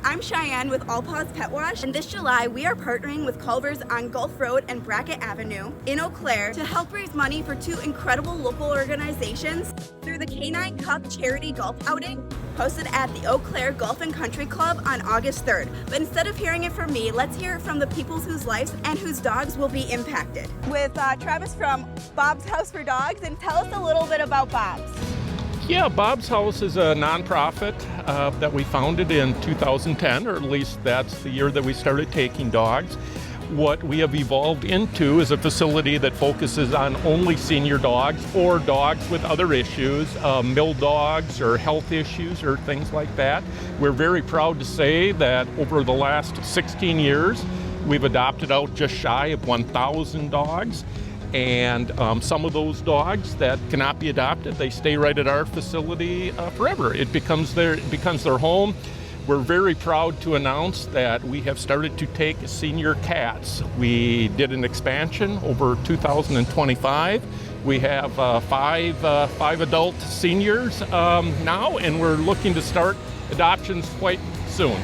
I'm Cheyenne with All Paws Pet Wash, and this July we are partnering with Culver's on Gulf Road and Brackett Avenue in Eau Claire to help raise money for two incredible local organizations through the Canine Cup Charity Golf Outing hosted at the Eau Claire Golf and Country Club on August 3rd. But instead of hearing it from me, let's hear it from the people whose lives and whose dogs will be impacted. With Travis from Bob's House for Dogs, and tell us a little bit about Bob's. Yeah, Bob's House is a nonprofit that we founded in 2010, or at least that's the year that we started taking dogs. What we have evolved into is a facility that focuses on only senior dogs or dogs with other issues, mill dogs or health issues or things like that. We're very proud to say that over the last 16 years, we've adopted out just shy of 1,000 dogs. And some of those dogs that cannot be adopted, they stay right at our facility forever. It becomes their home. We're very proud to announce that we have started to take senior cats. We did an expansion over 2025. We have five adult seniors now, and we're looking to start adoptions quite soon.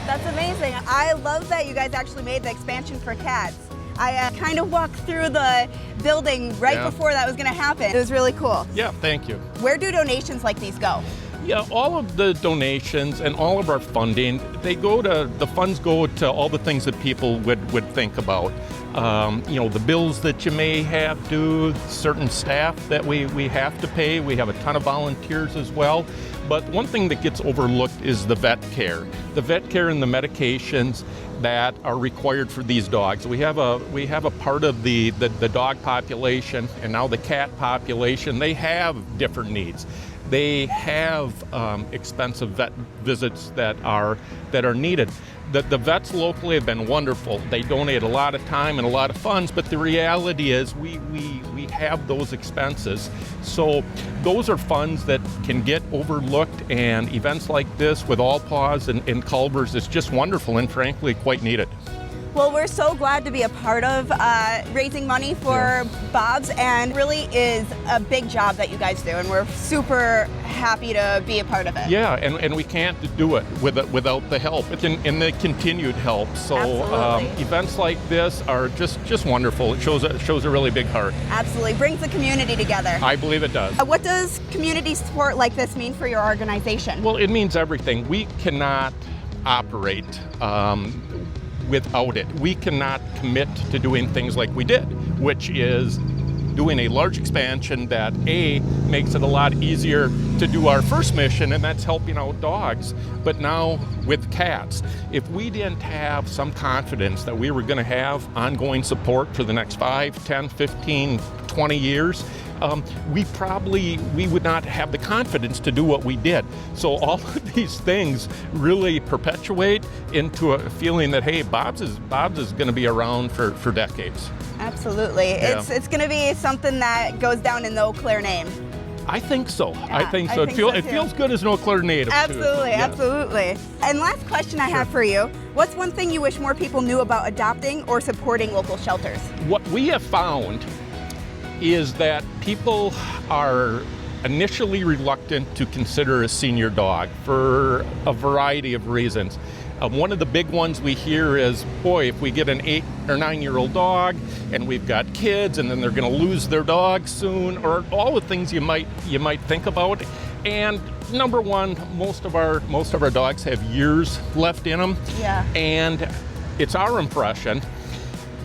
That's amazing. I love that you guys actually made the expansion for cats. I kind of walked through the building right before that was going to happen. It was really cool. Yeah, thank you. Where do donations like these go? Yeah, all of the donations and all of our funding, the funds go to all the things that people would think about. The bills that you may have due, certain staff that we have to pay. We have a ton of volunteers as well. But one thing that gets overlooked is the vet care. The vet care and the medications that are required for these dogs. We have a part of the dog population and now the cat population. They have different needs. They have expensive vet visits that are needed. The vets locally have been wonderful. They donate a lot of time and a lot of funds, but the reality is we have those expenses. So those are funds that can get overlooked, and events like this with All Paws and Culver's is just wonderful and frankly quite needed. Well, we're so glad to be a part of raising money for Bob's, and really is a big job that you guys do, and we're super happy to be a part of it. Yeah, and we can't do it without the help and the continued help. So events like this are just wonderful. It shows a really big heart. Absolutely, brings the community together. I believe it does. What does community support like this mean for your organization? Well, it means everything. We cannot operate without it. We cannot commit to doing things like we did, which is doing a large expansion that makes it a lot easier to do our first mission, and that's helping out dogs. But now with cats, if we didn't have some confidence that we were going to have ongoing support for the next 5, 10, 15, 20 years, we would not have the confidence to do what we did. So all of these things really perpetuate into a feeling that, hey, Bob's is going to be around for decades. Absolutely. Yeah. It's going to be something that goes down in the Eau Claire name. I think so. Yeah, I think so. It feels good as an Eau Claire native. Absolutely, too. Yes. Absolutely. And last question I have for you. What's one thing you wish more people knew about adopting or supporting local shelters? What we have found is that people are initially reluctant to consider a senior dog for a variety of reasons. One of the big ones we hear is, boy, if we get an 8 or 9-year-old dog and we've got kids and then they're going to lose their dog soon, or all the things you might think about. And number one, most of our dogs have years left in them. Yeah. And it's our impression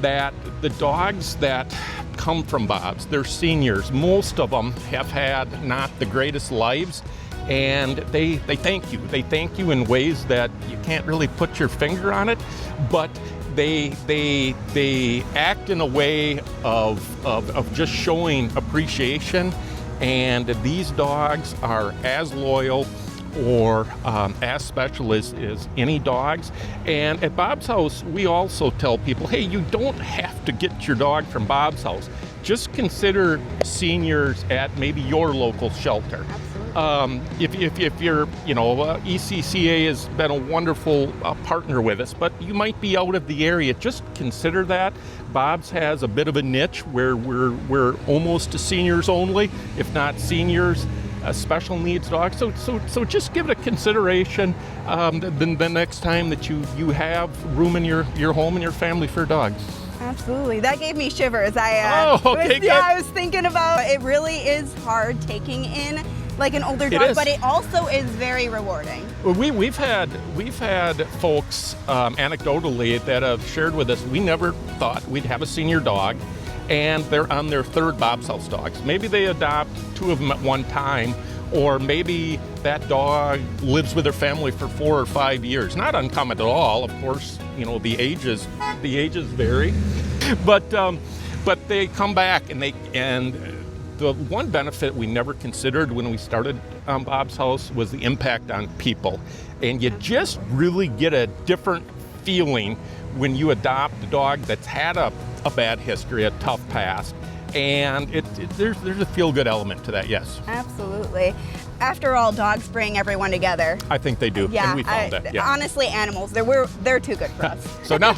that the dogs that come from Bob's, they're seniors. Most of them have had not the greatest lives, and they thank you. They thank you in ways that you can't really put your finger on it, but they act in a way of just showing appreciation. And these dogs are as loyal or as special as any dogs. And at Bob's House, we also tell people, hey, you don't have to get your dog from Bob's House. Just consider seniors at maybe your local shelter. Absolutely. If you're, ECCA has been a wonderful partner with us, but you might be out of the area. Just consider that. Bob's has a bit of a niche where we're almost to seniors only, if not seniors special needs dogs. So just give it a consideration the next time that you have room in your home and your family for dogs. Absolutely. That gave me shivers. Okay, good. I was thinking about it. Really is hard taking in like an older dog, but it also is very rewarding. Well, we've had folks anecdotally that have shared with us, we never thought we'd have a senior dog, and they're on their third Bob's House dogs. Maybe they adopt 2 of them at one time, or maybe that dog lives with their family for 4 or 5 years. Not uncommon at all. Of course, you know, the ages vary, but they come back and the one benefit we never considered when we started Bob's House was the impact on people. And you just really get a different feeling when you adopt a dog that's had a bad history, a tough past. And there's a feel-good element to that, yes. Absolutely. After all, dogs bring everyone together. I think they do, yeah, and we found that. Yeah. Honestly, animals, they're too good for us. So now,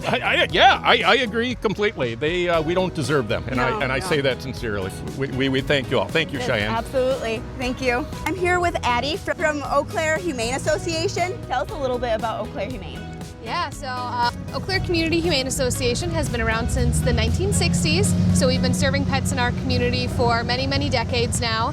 I agree completely. We don't deserve them, and I say that sincerely. We thank you all. Thank you, Cheyenne. Absolutely, thank you. I'm here with Addie from Eau Claire Humane Association. Tell us a little bit about Eau Claire Humane. Yeah, so Eau Claire Community Humane Association has been around since the 1960s, so we've been serving pets in our community for many, many decades now.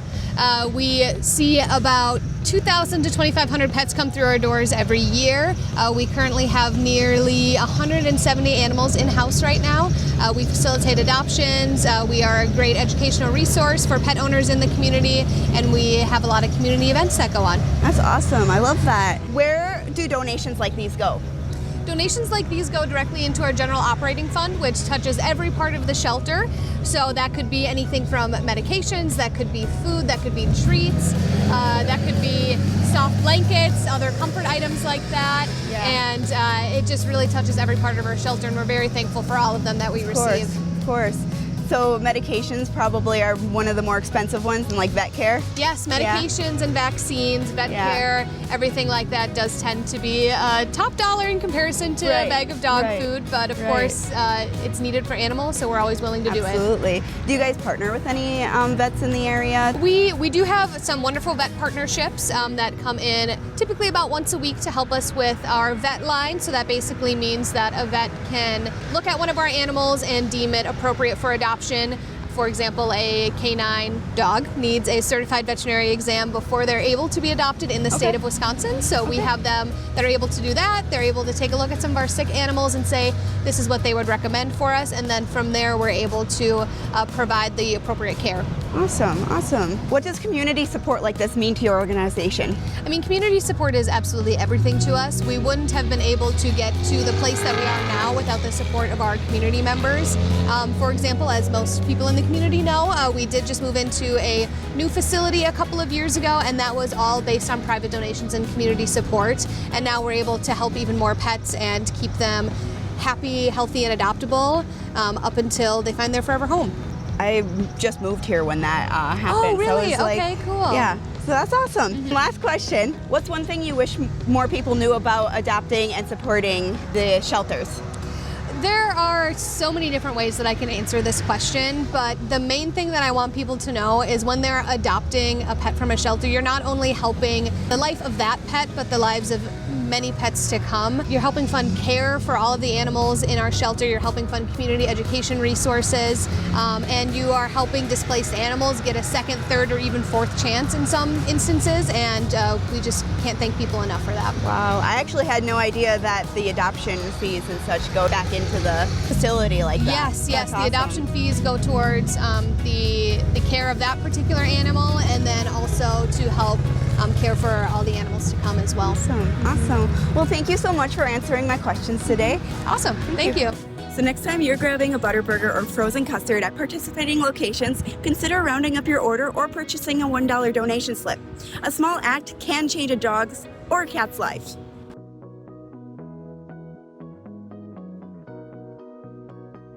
We see about 2,000 to 2,500 pets come through our doors every year. We currently have nearly 170 animals in-house right now. We facilitate adoptions. We are a great educational resource for pet owners in the community, and we have a lot of community events that go on. That's awesome. I love that. Where do donations like these go? Donations like these go directly into our general operating fund, which touches every part of the shelter. So that could be anything from medications, that could be food, that could be treats, that could be soft blankets, other comfort items like that. Yeah. And it just really touches every part of our shelter, and we're very thankful for all of them that we receive. Of course. So medications probably are one of the more expensive ones, and like vet care? Yes, medications and vaccines, vet care, everything like that does tend to be top dollar in comparison to a bag of dog food, but of course it's needed for animals, so we're always willing to do it. Absolutely. Do you guys partner with any vets in the area? We do have some wonderful vet partnerships that come in typically about once a week to help us with our vet line, so that basically means that a vet can look at one of our animals and deem it appropriate for adoption. For example, a canine dog needs a certified veterinary exam before they're able to be adopted in the state of Wisconsin. So we have them that are able to do that. They're able to take a look at some of our sick animals and say, this is what they would recommend for us. And then from there, we're able to provide the appropriate care. Awesome, awesome. What does community support like this mean to your organization? I mean, community support is absolutely everything to us. We wouldn't have been able to get to the place that we are now without the support of our community members. For example, as most people in the community know, we did just move into a new facility a couple of years ago, and that was all based on private donations and community support. And now we're able to help even more pets and keep them happy, healthy, and adoptable up until they find their forever home. I just moved here when that happened. Oh, really? So okay, cool. Yeah, so that's awesome. Last question. What's one thing you wish more people knew about adopting and supporting the shelters? There are so many different ways that I can answer this question, but the main thing that I want people to know is when they're adopting a pet from a shelter, you're not only helping the life of that pet, but the lives of many pets to come. You're helping fund care for all of the animals in our shelter. You're helping fund community education resources, and you are helping displaced animals get a second, third, or even fourth chance in some instances, and we just can't thank people enough for that. Wow, I actually had no idea that the adoption fees and such go back into the facility like that. Yes, That's the awesome. adoption fees go towards the care of that particular animal, and then also to help care for all the animals to come as well. Awesome. Well, thank you so much for answering my questions today. Awesome. Thank you. So next time you're grabbing a ButterBurger or frozen custard at participating locations, consider rounding up your order or purchasing a $1 donation slip. A small act can change a dog's or a cat's life.